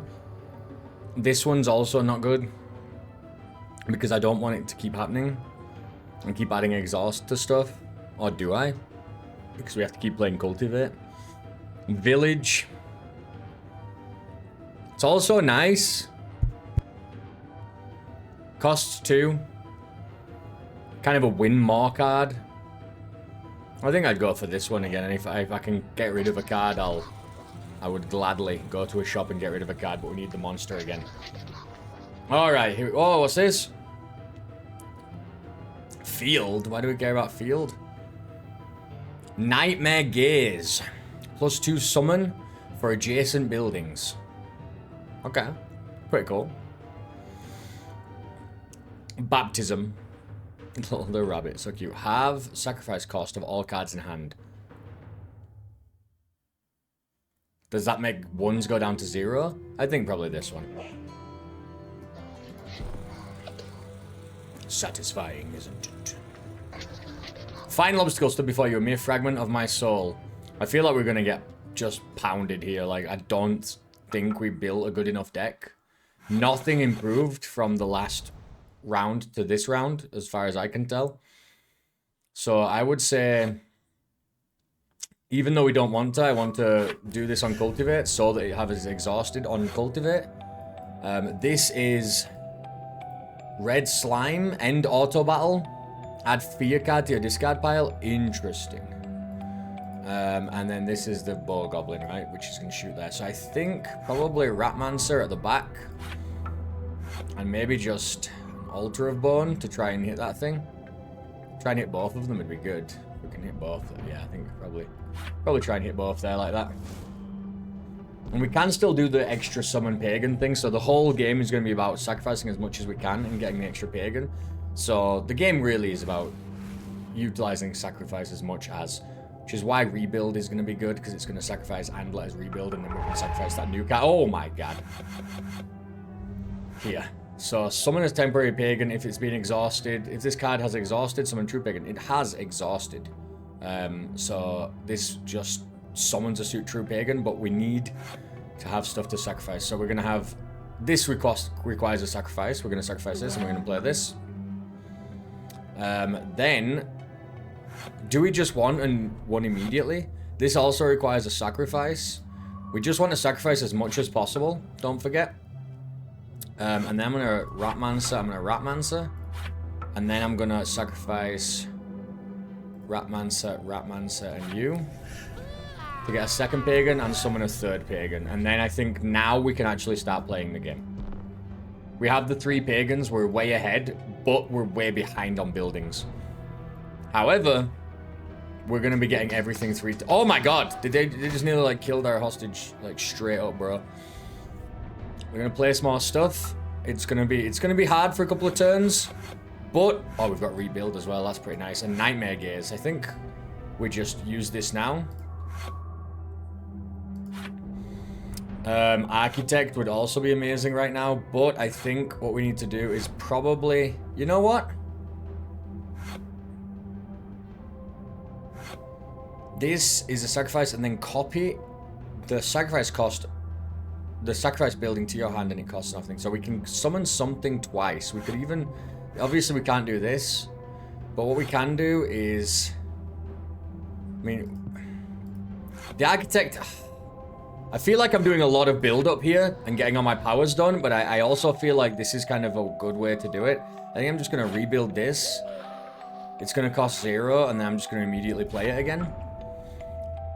This one's also not good, because I don't want it to keep happening and keep adding exhaust to stuff. Or do I? Because we have to keep playing Cultivate. Village. It's also nice. Costs 2. Kind of a win more card. I think I'd go for this one again, and if I can get rid of a card, I would gladly go to a shop and get rid of a card, but we need the monster again. Alright, here. Oh, what's this? Field? Why do we care about field? Nightmare Gaze. +2 summon for adjacent buildings. Okay. Pretty cool. Baptism. The rabbit, so cute. Have sacrifice cost of all cards in hand. Does that make ones go down to 0? I think probably this one. Satisfying, isn't it? Final obstacle stood before you, a mere fragment of my soul. I feel like we're gonna get just pounded here. Like, I don't think we built a good enough deck. Nothing improved from the last round to this round, as far as I can tell. So I would say, even though we don't want to, I want to do this on Cultivate so that it has exhausted on Cultivate. This is Red Slime, end auto battle, add fear card to your discard pile. Interesting. And then this is the Bow Goblin, right, which is going to shoot there. So I think probably Ratmancer at the back, and maybe just Altar of Bone to try and hit that thing. Try and hit both of them would be good. If we can hit both. Yeah, I think probably try and hit both there like that. And we can still do the extra summon pagan thing. So the whole game is going to be about sacrificing as much as we can and getting the extra pagan. So the game really is about utilizing sacrifice as much as, which is why rebuild is going to be good, because it's going to sacrifice and let us rebuild, and then we can sacrifice that new card. Oh my god. Here. So summon as temporary pagan if it's been exhausted. If this card has exhausted, summon true pagan. It has exhausted. So this just summons a true pagan, but we need to have stuff to sacrifice. So we're going to have... This requires a sacrifice. We're going to sacrifice this and we're going to play this. Then... Do we just want one immediately? This also requires a sacrifice. We just want to sacrifice as much as possible. Don't forget. And then I'm going to Ratmancer. And then I'm going to sacrifice Ratmancer, and you. To get a second pagan and summon a third pagan. And then I think now we can actually start playing the game. We have the 3 pagans. We're way ahead. But we're way behind on buildings. However... We're gonna be getting everything 3 times. Oh my god! They just nearly like killed our hostage like straight up, bro. We're gonna place more stuff. It's gonna be hard for a couple of turns, but oh, we've got rebuild as well. That's pretty nice. And nightmare gaze. I think we just use this now. Architect would also be amazing right now, but I think what we need to do is probably, you know what? This is a sacrifice, and then copy the sacrifice cost, the sacrifice building to your hand, and it costs nothing. So we can summon something twice. We could even, obviously we can't do this, but what we can do is, I mean, the architect, I feel like I'm doing a lot of build up here and getting all my powers done, but I also feel like this is kind of a good way to do it. I think I'm just going to rebuild this. It's going to cost 0, and then I'm just going to immediately play it again.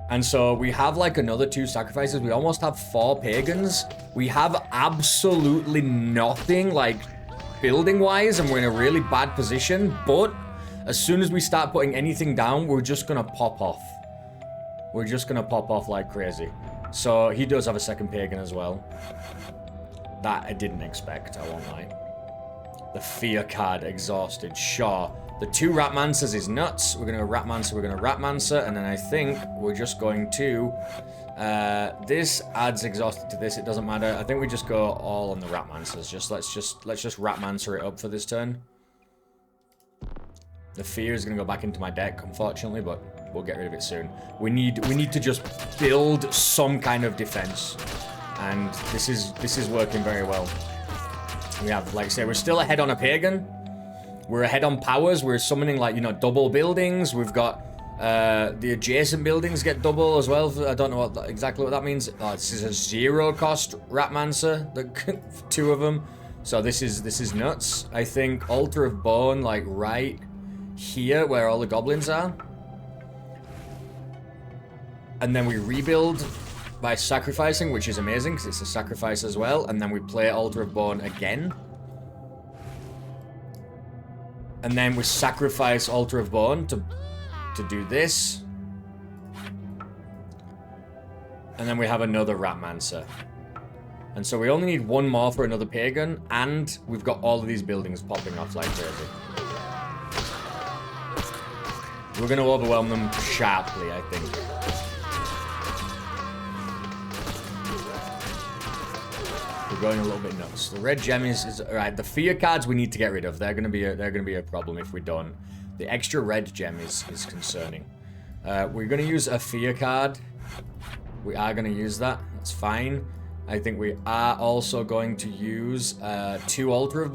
And so we have like another 2 sacrifices. We almost have 4 pagans. We have absolutely nothing like building wise, and we're in a really bad position. But as soon as we start putting anything down, we're just gonna pop off. We're just gonna pop off like crazy. So he does have a second pagan as well. That I didn't expect, I won't lie. The fear card, exhausted, sure. The 2 Ratmancers is nuts. We're going to Ratmancer, and then I think we're just going to... this adds exhausted to this, it doesn't matter. I think we just go all on the Ratmancers. Let's just Ratmancer it up for this turn. The fear is going to go back into my deck, unfortunately, but we'll get rid of it soon. We need to just build some kind of defense. And this is working very well. We have, like I say, we're still ahead on a pagan. We're ahead on powers. We're summoning, like, you know, double buildings. We've got the adjacent buildings get double as well. I don't know exactly what that means. Oh, this is a 0 cost Ratmancer. The 2 of them. So this is nuts. I think Altar of Bone, like right here where all the goblins are. And then we rebuild by sacrificing, which is amazing because it's a sacrifice as well. And then we play Altar of Bone again. And then we sacrifice Altar of Bone to do this. And then we have another Ratmancer. And so we only need 1 more for another pagan, and we've got all of these buildings popping off like crazy. We're going to overwhelm them sharply, I think. We're going a little bit nuts. The red gem is alright. The fear cards we need to get rid of. They're gonna be a problem if we don't. The extra red gem is concerning. We're gonna use a fear card. We are gonna use that. That's fine. I think we are also going to use 2 Altar of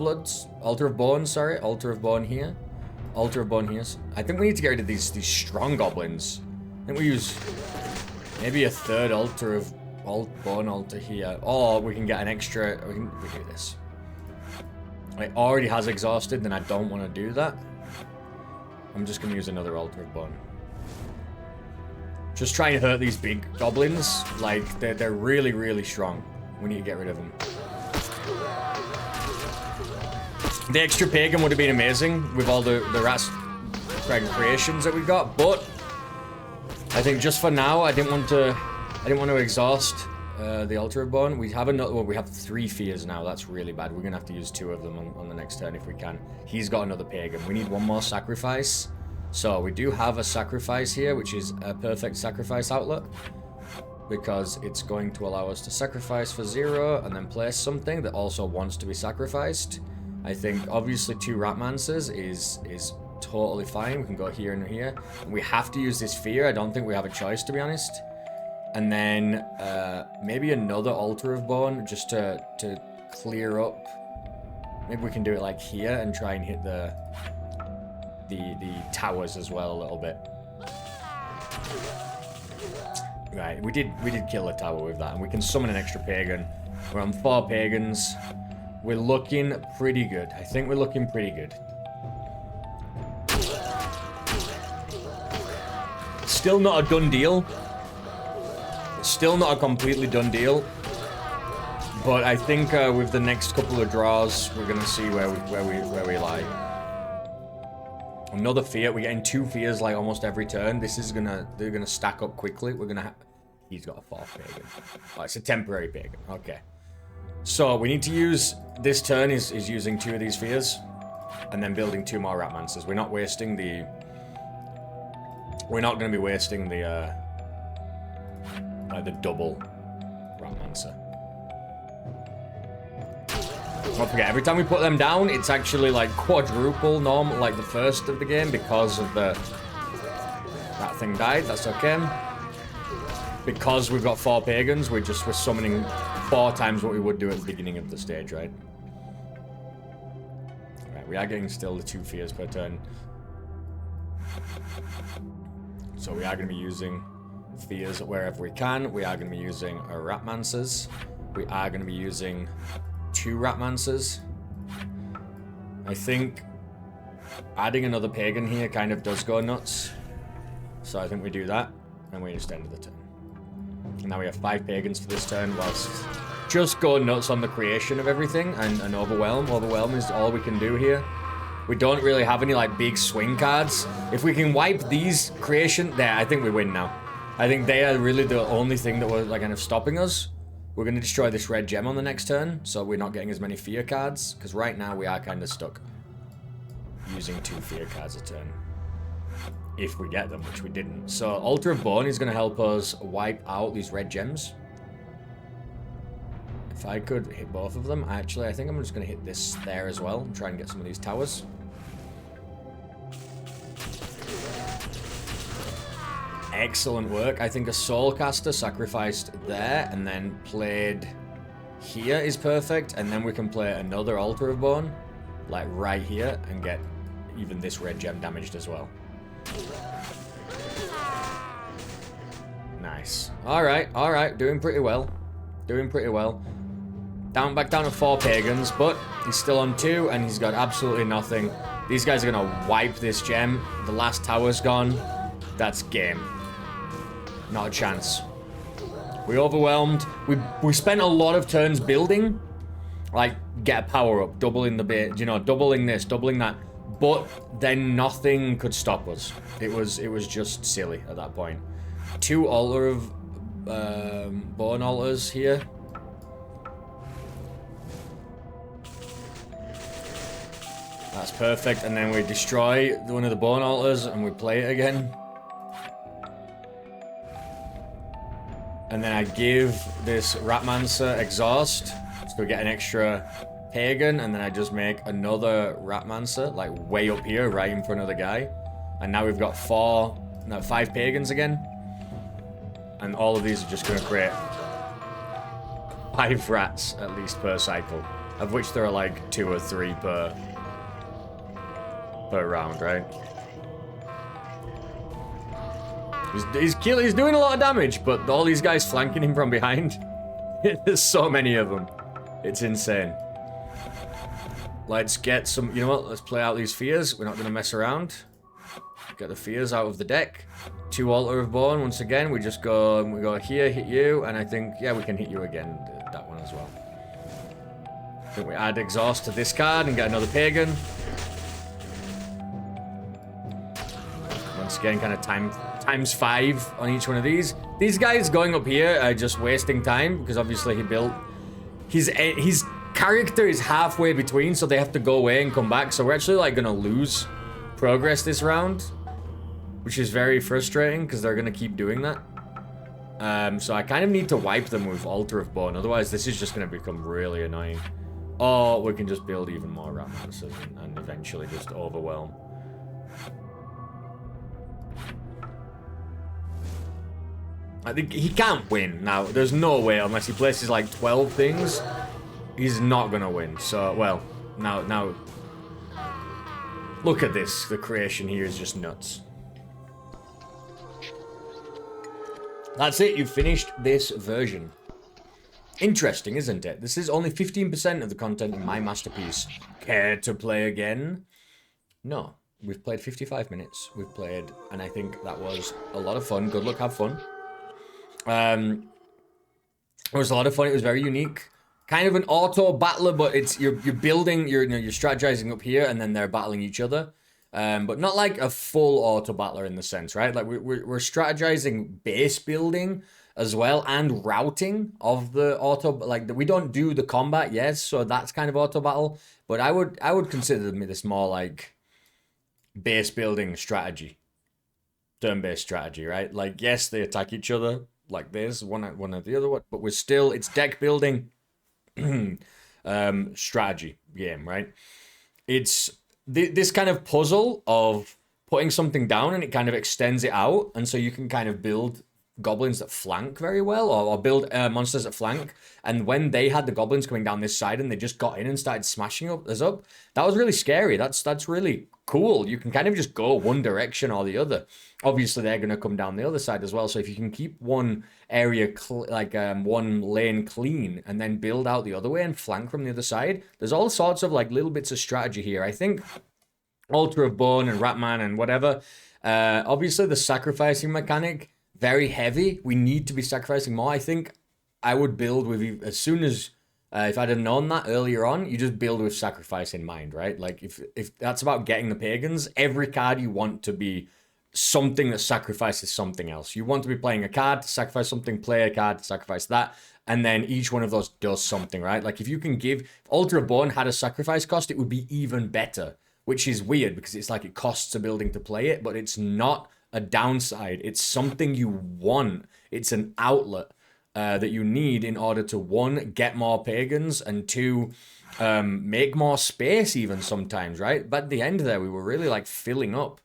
Bone, sorry. Altar of Bone here. Altar of Bone here. I think we need to get rid of these strong goblins. I think we use maybe a 3rd Altar of Bone altar here. Or we can get an extra... We do this. It already has exhausted, then I don't want to do that. I'm just going to use another Altar of Bone. Just try and hurt these big goblins. Like, they're really, really strong. We need to get rid of them. The extra pagan would have been amazing with all the Rats Dragon creations that we got, but I think just for now, I didn't want to exhaust the Altar of Bone. We have another. Well, we have 3 fears now. That's really bad. We're gonna have to use 2 of them on the next turn if we can. He's got another pagan. We need 1 more sacrifice. So we do have a sacrifice here, which is a perfect sacrifice outlet. because it's going to allow us to sacrifice for 0 and then place something that also wants to be sacrificed. I think obviously 2 Ratmancers is totally fine. We can go here and here. And we have to use this fear. I don't think we have a choice, to be honest. And then maybe another Altar of Bone just to clear up. Maybe we can do it like here and try and hit the towers as well a little bit. Right, we did kill a tower with that, and we can summon an extra pagan. We're on 4 pagans. We're looking pretty good. I think we're looking pretty good. Still not a done deal. Still not a completely done deal. But I think with the next couple of draws, we're gonna see where we lie. Another fear. We're getting 2 fears like almost every turn. This is they're gonna stack up quickly. We're gonna. He's got a 4th pagan. Oh, it's a temporary pagan. Okay. So we need to use this turn is using 2 of these fears, and then building 2 more Ratmancers. We're not wasting the. We're not gonna be wasting the double Ratmancer. Don't forget, every time we put them down, it's actually like quadruple normal, like the first of the game, because of that thing died. That's okay. Because we've got 4 pagans, we're summoning 4 times what we would do at the beginning of the stage, right? Right, we are getting still the 2 fears per turn. So we are going to be using fears wherever we can. We are going to be using our Ratmancers. We are going to be using 2 Ratmancers. I think adding another pagan here kind of does go nuts. So I think we do that, and we just end the turn. And now we have 5 pagans for this turn, whilst just go nuts on the creation of everything and overwhelm. Overwhelm is all we can do here. We don't really have any like big swing cards. If we can wipe these creation, there, I think we win now. I think they are really the only thing that were like kind of stopping us. We're going to destroy this red gem on the next turn, so we're not getting as many fear cards, because right now we are kind of stuck using 2 fear cards a turn. If we get them, which we didn't. So Altar of Bone is going to help us wipe out these red gems. If I could hit both of them, I think I'm just going to hit this there as well and try and get some of these towers. Excellent work. I think a Soulcaster sacrificed there and then played here is perfect, and then we can play another Altar of Bone, like right here, and get even this red gem damaged as well. Nice. Alright, doing pretty well. Doing pretty well. Back down to 4 pagans, but he's still on 2, and he's got absolutely nothing. These guys are gonna wipe this gem. The last tower's gone. That's game. Not a chance. We overwhelmed. We spent a lot of turns building. Like, get a power up, doubling the bit, you know, doubling this, doubling that. But then nothing could stop us. It was just silly at that point. 2 Altar of Bone Altars here. That's perfect. And then we destroy one of the Bone Altars and we play it again. And then I give this Ratmancer exhaust, so we get an extra pagan, and then I just make another Ratmancer, like way up here, right in front of the guy. And now we've got 5 pagans again. And all of these are just going to create 5 rats, at least, per cycle. Of which there are like 2 or 3 per round, right? He's doing a lot of damage, but all these guys flanking him from behind. There's so many of them. It's insane. Let's get some, you know what? Let's play out these fears. We're not going to mess around. Get the fears out of the deck. 2 Altar of Bone. Once again, we go here, hit you, and I think, yeah, we can hit you again. That one as well. I think we add exhaust to this card and get another pagan. Once again, kind of times 5 on each one of these. These guys going up here are just wasting time because obviously he built his character is halfway between, so they have to go away and come back. So we're actually like gonna lose progress this round, which is very frustrating because they're gonna keep doing that. So I kind of need to wipe them with Altar of Bone, otherwise this is just going to become really annoying. Or we can just build even more Ratmans and eventually just overwhelm. I think he can't win now. There's no way unless he places like 12 things. He's not going to win. So, well, now... Look at this. The creation here is just nuts. That's it, you've finished this version. Interesting, isn't it? This is only 15% of the content in my masterpiece. Care to play again? No. We've played 55 minutes. We've played, and I think that was a lot of fun. Good luck, have fun. It was a lot of fun. It was very unique. Kind of an auto battler, but it's you're building, you're strategizing up here, and then they're battling each other. But not like a full auto battler in the sense, right? Like we're strategizing base building as well and routing of the auto. Like we don't do the combat, yes, so that's kind of auto battle. But I would consider this more like base building strategy, turn-based strategy, right? Like yes, they attack each other like this, one or the other one, but it's deck building strategy game, right? It's this kind of puzzle of putting something down and it kind of extends it out, and so you can kind of build goblins that flank very well, or build monsters that flank. And when they had the goblins coming down this side and they just got in and started smashing us up, that was really scary. That's really cool. You can kind of just go one direction or the other. Obviously, they're going to come down the other side as well. So if you can keep one area, one lane clean and then build out the other way and flank from the other side, there's all sorts of like little bits of strategy here. I think Altar of Bone and Ratman and whatever. Obviously, the sacrificing mechanic, very heavy. We need to be sacrificing more. I think I would build with, as soon as, if I'd have known that earlier on, you just build with sacrifice in mind, right? Like if that's about getting the pagans, every card you want to be something that sacrifices something else. You want to be playing a card to sacrifice something, play a card to sacrifice that, and then each one of those does something, right? Like if you can give, if Altar of Bone had a sacrifice cost, it would be even better, which is weird because it's like it costs a building to play it, but it's not a downside. It's something you want. It's an outlet that you need in order to, one, get more pagans, and two, make more space even sometimes, right? But at the end there, we were really like filling up,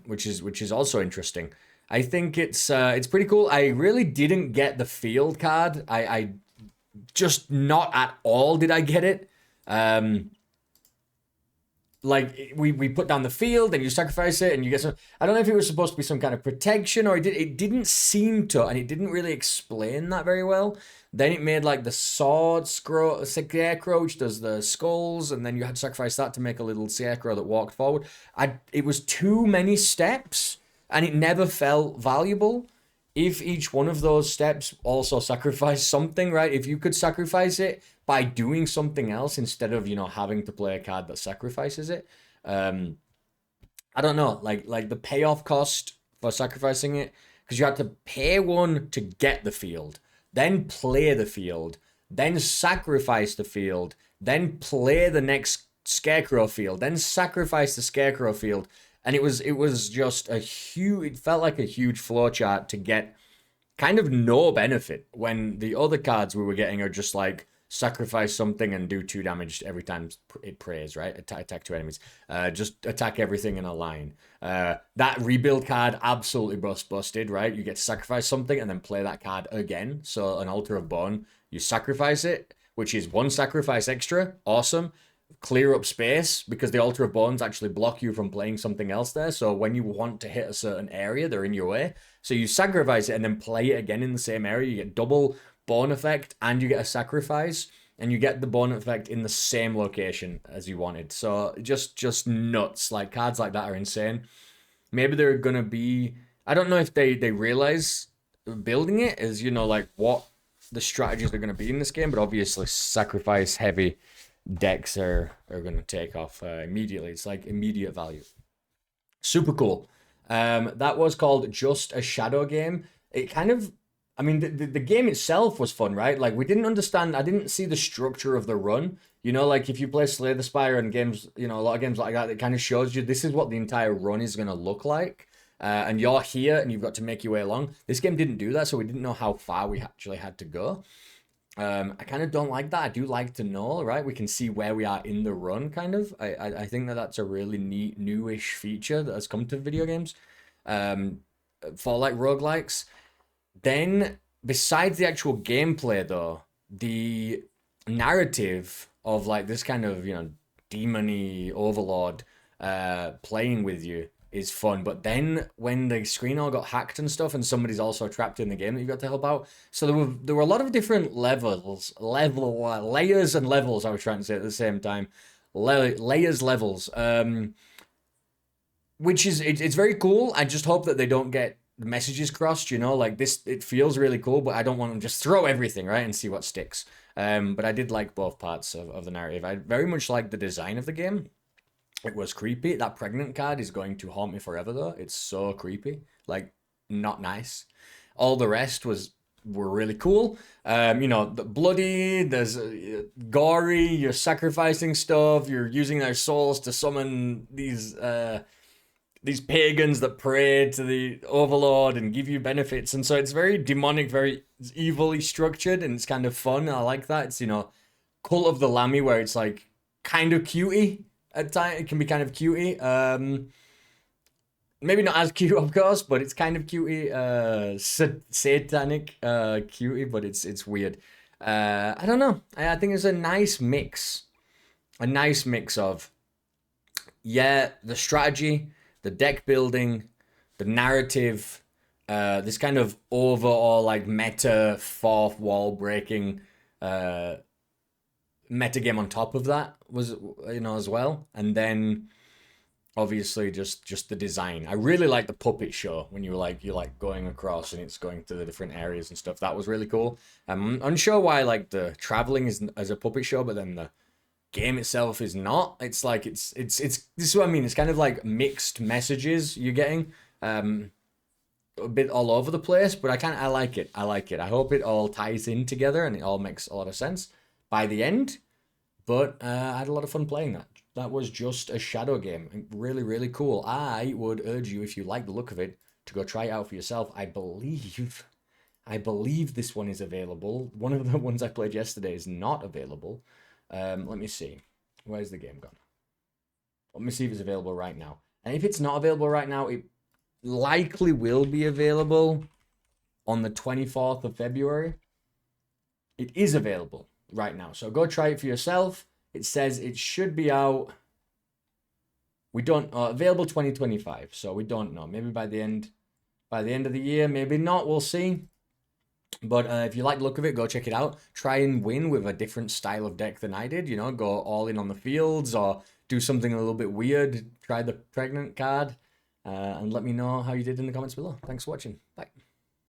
which is also interesting. I think it's pretty cool. I really didn't get the field card. I just not at all did I get it. Like we put down the field and you sacrifice it and you get some. I don't know if it was supposed to be some kind of protection or it didn't seem to, and it didn't really explain that very well. Then it made like the sword scarecrow, which does the skulls, and then you had to sacrifice that to make a little scarecrow that walked forward. It was too many steps and it never felt valuable. If each one of those steps also sacrificed something, right? If you could sacrifice it by doing something else instead of, having to play a card that sacrifices it. I don't know, like the payoff cost for sacrificing it, because you had to pay one to get the field, then play the field, then sacrifice the field, then play the next scarecrow field, then sacrifice the scarecrow field. And it was just it felt like a huge flowchart to get kind of no benefit, when the other cards we were getting are just like sacrifice something and do 2 damage every time it prays, right? Attack 2 enemies. Just attack everything in a line. That rebuild card absolutely busted, right? You get to sacrifice something and then play that card again. So an Altar of Bone, you sacrifice it, which is 1 sacrifice extra. Awesome. Clear up space, because the Altar of Bones actually block you from playing something else there. So when you want to hit a certain area, they're in your way. So you sacrifice it and then play it again in the same area. You get double bone effect and you get a sacrifice, and you get the bone effect in the same location as you wanted. So just nuts. Like cards like that are insane. Maybe they're gonna be, I don't know if they realize building it is, like what the strategies are gonna be in this game, but obviously sacrifice heavy decks are going to take off immediately. It's like immediate value. Super cool. That was called Just a Shadow Game. It kind of, I mean, the game itself was fun, right? Like, we didn't understand, I didn't see the structure of the run. Like if you play Slay the Spire and games, a lot of games like that, it kind of shows you this is what the entire run is going to look like. and you're here and you've got to make your way along. This game didn't do that, so we didn't know how far we actually had to go. I kind of don't like that. I do like to know, right? We can see where we are in the run, kind of. I think that that's a really neat, newish feature that has come to video games. For like roguelikes. Then, besides the actual gameplay, though, the narrative of like this kind of, demony overlord playing with you is fun. But then when the screen all got hacked and stuff, and somebody's also trapped in the game that you've got to help out, so there were a lot of different layers and levels. I was trying to say at the same time, levels. Which is it's very cool. I just hope that they don't get messages crossed. Like this, it feels really cool, but I don't want them to just throw everything right and see what sticks. But I did like both parts of the narrative. I very much liked the design of the game. It was creepy. That pregnant card is going to haunt me forever, though. It's so creepy, like not nice. All the rest were really cool. Bloody. There's gory. You're sacrificing stuff. You're using their souls to summon these pagans that pray to the overlord and give you benefits, and so it's very demonic, very evilly structured, and it's kind of fun. I like that. It's Cult of the Lammy, where it's like kind of cutie at times. It can be kind of cutie. Maybe not as cute, of course, but it's kind of cutie. Satanic cutie, but it's weird. I don't know. I think it's a nice mix. A nice mix of the strategy, the deck building, the narrative, this kind of overall like meta fourth wall breaking meta game on top of that was as well. And then obviously just the design. I really like the puppet show when you're going across and it's going to the different areas and stuff. That was really cool. I'm unsure why like the traveling is as a puppet show, but then the game itself is not. It's like it's this is what I mean. It's kind of like mixed messages you're getting, a bit all over the place. But I like it. I hope it all ties in together and it all makes a lot of sense by the end. But I had a lot of fun playing that. That was just a shadow game. Really, really cool. I would urge you, if you like the look of it, to go try it out for yourself. I believe this one is available. One of the ones I played yesterday is not available. Let me see. Where's the game gone? Let me see if it's available right now. And if it's not available right now, it likely will be available on the 24th of February. It is available right now. So go try it for yourself. It says it should be out. We don't available 2025. So we don't know. Maybe by the end of the year, maybe not. We'll see. But if you like the look of it, go check it out. Try and win with a different style of deck than I did. Go all in on the fields or do something a little bit weird. Try the pregnant card and let me know how you did in the comments below. Thanks for watching. Bye.